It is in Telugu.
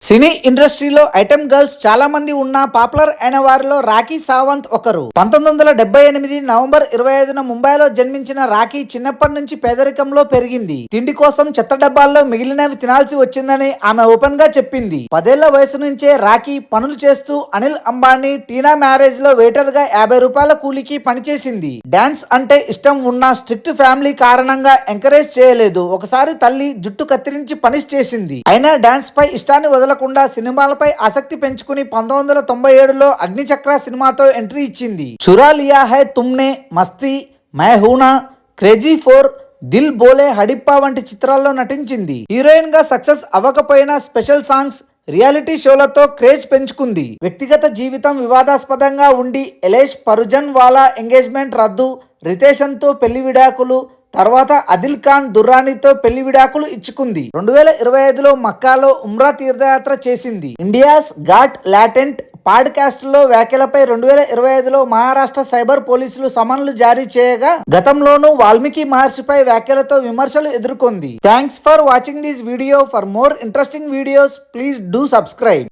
సినీ ఇండస్ట్రీలో ఐటెం గర్ల్స్ చాలా మంది ఉన్నా పాపులర్ అయిన వారిలో రాఖీ సావంత్ ఒకరు. 1978 నవంబర్ 25న ముంబైలో జన్మించిన రాఖీ చిన్నప్పటి నుంచి పేదరికంలో పెరిగింది. తిండి కోసం చెత్త డబ్బాల్లో మిగిలినవి తినాల్సి వచ్చిందని ఆమె ఓపెన్ గా చెప్పింది. 10 ఏళ్ల వయసు నుంచే రాఖీ పనులు చేస్తూ అనిల్ అంబానీ, టీనా మ్యారేజ్ లో వెయిటర్ గా 50 రూపాయల కూలికి పనిచేసింది. డాన్స్ అంటే ఇష్టం ఉన్న స్ట్రిక్ట్ ఫ్యామిలీ కారణంగా ఎంకరేజ్ చేయలేదు. ఒకసారి తల్లి జుట్టు కత్తిరించి పనిష్ చేసింది. అయినా డాన్స్ పై ఇష్టాన్ని వదలకుండా సినిమాలపై ఆసక్తి పెంచుకుని 1997లో అగ్నిచక్ర సినిమాతో ఎంట్రీ ఇచ్చింది. Chura Liya high తుమ్నే, Masti, my హూనా, crazy 4, Dil బోలే హడిప్పా వంటి చిత్రాల్లో నటించింది. హీరోయిన్ గా సక్సెస్ అవ్వకపోయినా స్పెషల్ సాంగ్స్, రియాలిటీ షోలతో క్రేజ్ పెంచుకుంది. వ్యక్తిగత జీవితం వివాదాస్పదంగా ఉండి ఎలేష్ పరుజన్ వాలా ఎంగేజ్మెంట్ రద్దు, రితేషన్ తో పెళ్లి విడాకులు, తర్వాత ఆదిల్ ఖాన్ దుర్రానీతో పెళ్లి విడాకులు ఇచ్చుకుంది. 2025లో మక్కాలో ఉమ్రా తీర్థయాత్ర చేసింది. ఇండియాస్ గాట్ లాటెంట్ పాడ్కాస్ట్ లో వ్యాఖ్యలపై 2025లో మహారాష్ట్ర సైబర్ పోలీసులు సమన్లు జారీ చేయగా గతంలోనూ వాల్మీకి మహర్షిపై వ్యాఖ్యలతో విమర్శలు ఎదుర్కొంది. Thanks for watching this video. For more interesting videos please do subscribe.